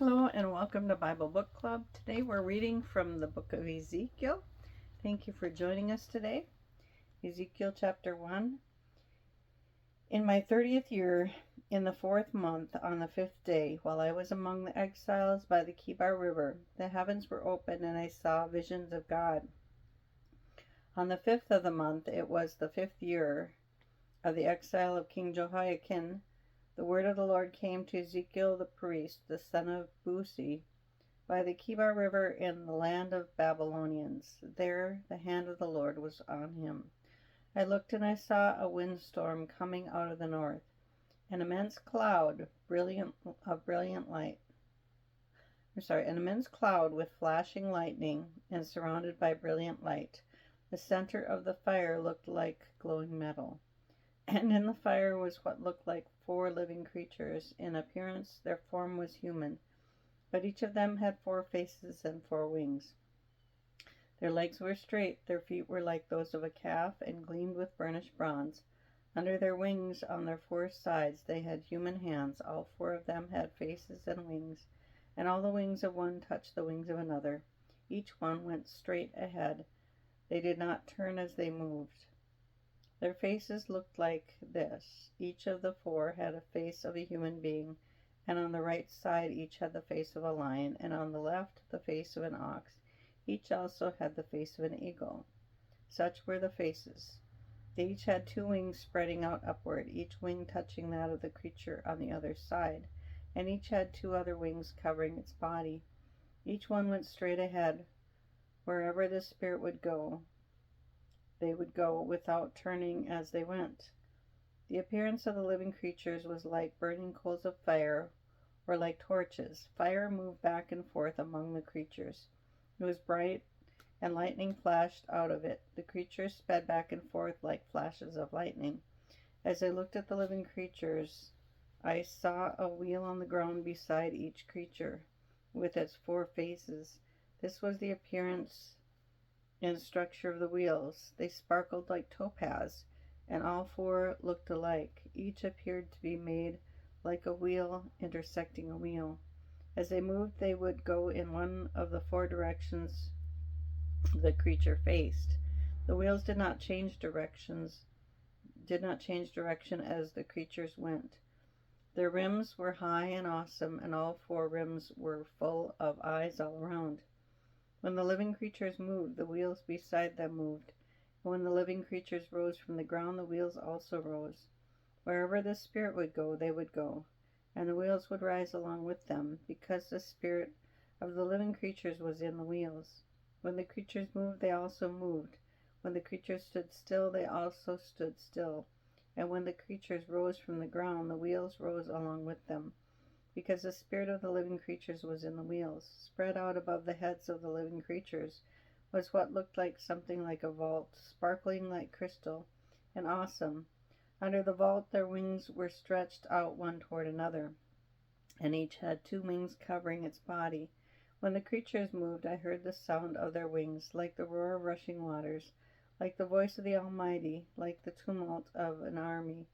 Hello and welcome to Bible Book Club. Today we're reading from the book of Ezekiel. Thank you for joining us today. Ezekiel chapter 1. In my 30th year, in the 4th month, on the 5th day, while I was among the exiles by the Kibar River, the heavens were opened and I saw visions of God. On the 5th of the month, it was the 5th year of the exile of King Jehoiakim. The word of the Lord came to Ezekiel the priest, the son of Buzi, by the Kibar River in the land of Babylonians. There the hand of the Lord was on him. I looked and I saw a windstorm coming out of the north, an immense cloud an immense cloud with flashing lightning and surrounded by brilliant light. The center of the fire looked like glowing metal, and in the fire was what looked like 4 living creatures. In appearance their form was human, but each of them had 4 faces and 4 wings. Their legs were straight, their feet were like those of a calf and gleamed with burnished bronze. Under their wings, on their 4 sides, they had human hands. All 4 of them had faces and wings, and all the wings of one touched the wings of another. Each one went straight ahead. They did not turn as they moved. Their faces looked like this. Each of the 4 had a face of a human being, and on the right side each had the face of a lion, and on the left the face of an ox. Each also had the face of an eagle. Such were the faces. They each had 2 wings spreading out upward, each wing touching that of the creature on the other side, and each had 2 other wings covering its body. Each one went straight ahead. Wherever the spirit would go, they would go without turning as they went. The appearance of the living creatures was like burning coals of fire, or like torches. Fire moved back and forth among the creatures. It was bright, and lightning flashed out of it. The creatures sped back and forth like flashes of lightning. As I looked at the living creatures, I saw a wheel on the ground beside each creature, with its 4 faces. This was the appearance and structure of the wheels. They sparkled like topaz, and all 4 looked alike. Each appeared to be made like a wheel intersecting a wheel. As they moved, they would go in one of the 4 directions the creature faced. The wheels did not change direction as the creatures went. Their rims were high and awesome, and all 4 rims were full of eyes all around. When the living creatures moved, the wheels beside them moved. And when the living creatures rose from the ground, the wheels also rose. Wherever the spirit would go, they would go, and the wheels would rise along with them, because the spirit of the living creatures was in the wheels. When the creatures moved, they also moved. When the creatures stood still, they also stood still. And when the creatures rose from the ground, the wheels rose along with them, because the spirit of the living creatures was in the wheels. Spread out above the heads of the living creatures was what looked like something like a vault, sparkling like crystal, and awesome. Under the vault their wings were stretched out one toward another, and each had 2 wings covering its body. When the creatures moved, I heard the sound of their wings, like the roar of rushing waters, like the voice of the Almighty, like the tumult of an army.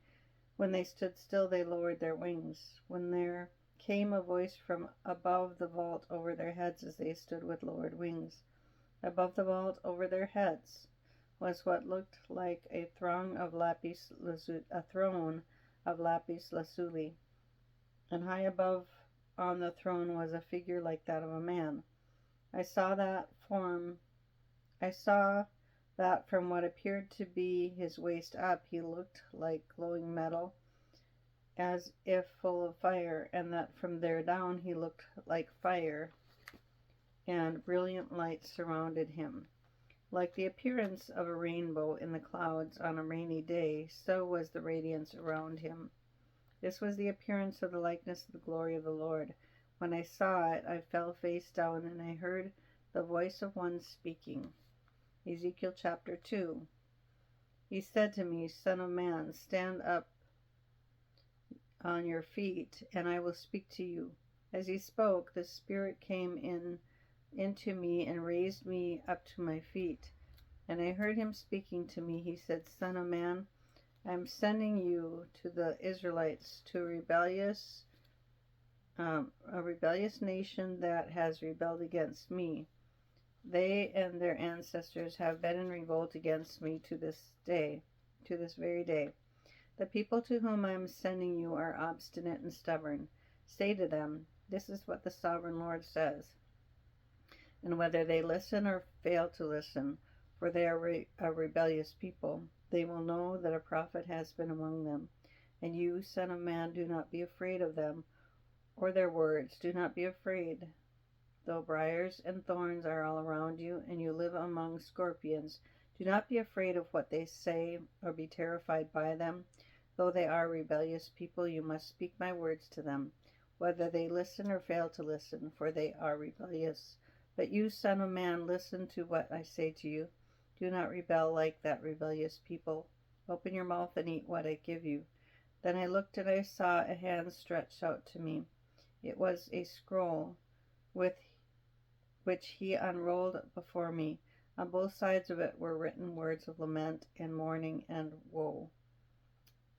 When they stood still, they lowered their wings. When there came a voice from above the vault over their heads as they stood with lowered wings. Above the vault over their heads was what looked like a throne of lapis lazuli, and high above on the throne was a figure like that of a man. I saw that from what appeared to be his waist up, he looked like glowing metal, as if full of fire, and that from there down he looked like fire, and brilliant light surrounded him. Like the appearance of a rainbow in the clouds on a rainy day, so was the radiance around him. This was the appearance of the likeness of the glory of the Lord. When I saw it, I fell face down, and I heard the voice of one speaking. Ezekiel chapter 2. He said to me, Son of man, stand up on your feet, and I will speak to you. As he spoke, the Spirit came into me and raised me up to my feet. And I heard him speaking to me. He said, Son of man, I am sending you to the Israelites, to a rebellious a rebellious nation that has rebelled against me. They and their ancestors have been in revolt against me to this day, to this very day. The people to whom I am sending you are obstinate and stubborn. Say to them, this is what the sovereign Lord says. And whether they listen or fail to listen, for they are a rebellious people, they will know that a prophet has been among them. And you, Son of Man, do not be afraid of them or their words. Do not be afraid. Though briars and thorns are all around you, and you live among scorpions, do not be afraid of what they say or be terrified by them. Though they are rebellious people, you must speak my words to them, whether they listen or fail to listen, for they are rebellious. But you, Son of Man, listen to what I say to you. Do not rebel like that rebellious people. Open your mouth and eat what I give you. Then I looked and I saw a hand stretched out to me. It was a scroll with which he unrolled before me. On both sides of it were written words of lament and mourning and woe.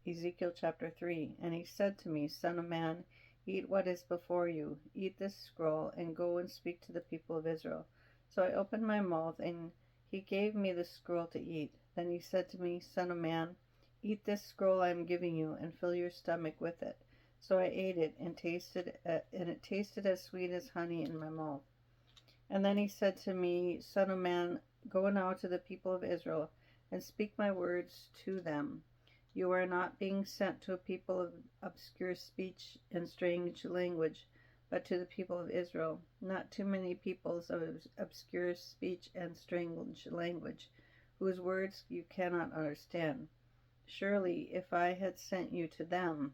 Ezekiel chapter 3. And he said to me, Son of man, eat what is before you. Eat this scroll, and go and speak to the people of Israel. So I opened my mouth, and he gave me the scroll to eat. Then he said to me, Son of man, eat this scroll I am giving you, and fill your stomach with it. So I ate it, and it tasted as sweet as honey in my mouth. And then he said to me, Son of man, go now to the people of Israel, and speak my words to them. You are not being sent to a people of obscure speech and strange language, but to the people of Israel, not too many peoples of obscure speech and strange language, whose words you cannot understand. Surely, if I had sent you to them,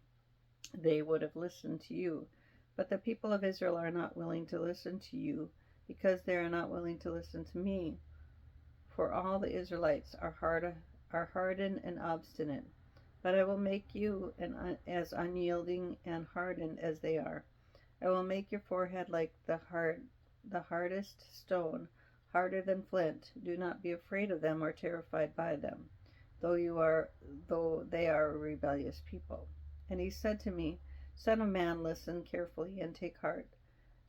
they would have listened to you. But the people of Israel are not willing to listen to you, because they are not willing to listen to me. For all the Israelites are hardened and obstinate. But I will make you as unyielding and hardened as they are. I will make your forehead like the hardest stone, harder than flint. Do not be afraid of them or terrified by them, though they are a rebellious people. And he said to me, Son of man, listen carefully and take heart.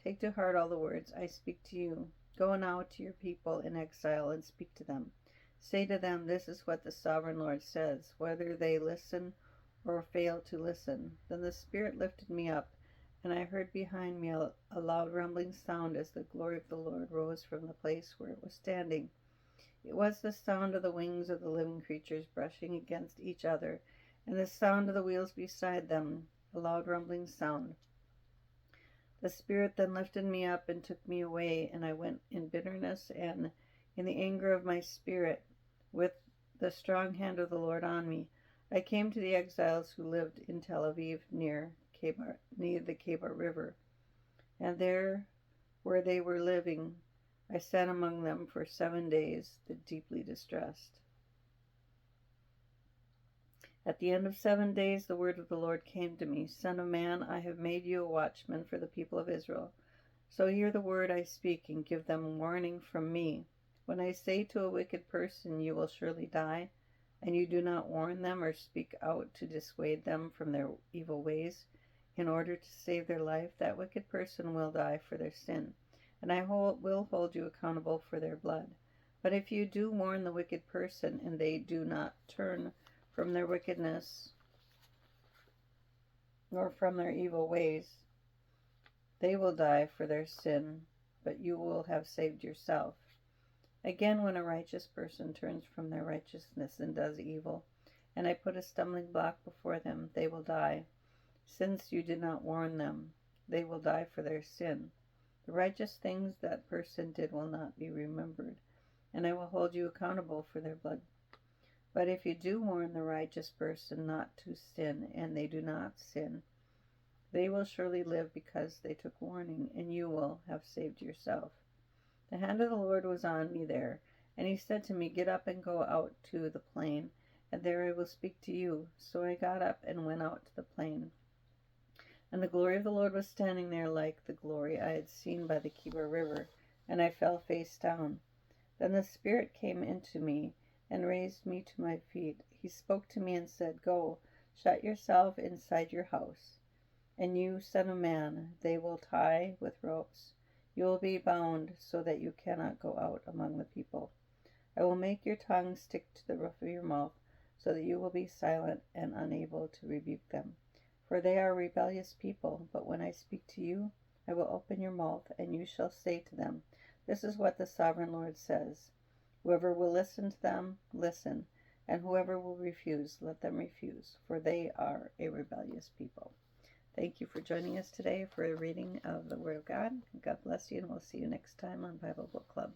Take to heart all the words I speak to you. Go now to your people in exile and speak to them. Say to them, this is what the sovereign Lord says, whether they listen or fail to listen. Then the Spirit lifted me up, and I heard behind me a loud rumbling sound as the glory of the Lord rose from the place where it was standing. It was the sound of the wings of the living creatures brushing against each other, and the sound of the wheels beside them, a loud rumbling sound. The Spirit then lifted me up and took me away, and I went in bitterness and in the anger of my spirit, with the strong hand of the Lord on me. I came to the exiles who lived in Tel Aviv near the Kebar River, and there, where they were living, I sat among them for 7 days, deeply distressed. At the end of 7 days, the word of the Lord came to me, Son of man, I have made you a watchman for the people of Israel. So hear the word I speak and give them warning from me. When I say to a wicked person, you will surely die, and you do not warn them or speak out to dissuade them from their evil ways, in order to save their life, that wicked person will die for their sin, and I will hold you accountable for their blood. But if you do warn the wicked person, and they do not turn from their wickedness nor from their evil ways, they will die for their sin, but you will have saved yourself. Again, when a righteous person turns from their righteousness and does evil, and I put a stumbling block before them, they will die. Since you did not warn them, they will die for their sin. The righteous things that person did will not be remembered, and I will hold you accountable for their blood. But if you do warn the righteous person not to sin, and they do not sin, they will surely live because they took warning, and you will have saved yourself. The hand of the Lord was on me there, and he said to me, Get up and go out to the plain, and there I will speak to you. So I got up and went out to the plain. And the glory of the Lord was standing there like the glory I had seen by the Kebar River, and I fell face down. Then the Spirit came into me and raised me to my feet. He spoke to me and said, Go, shut yourself inside your house. And you, son of man, they will tie with ropes. You will be bound so that you cannot go out among the people. I will make your tongue stick to the roof of your mouth, so that you will be silent and unable to rebuke them. For they are a rebellious people, but when I speak to you, I will open your mouth, and you shall say to them, This is what the sovereign Lord says. Whoever will listen to them, listen, and whoever will refuse, let them refuse, for they are a rebellious people. Thank you for joining us today for a reading of the Word of God. God bless you, and we'll see you next time on Bible Book Club.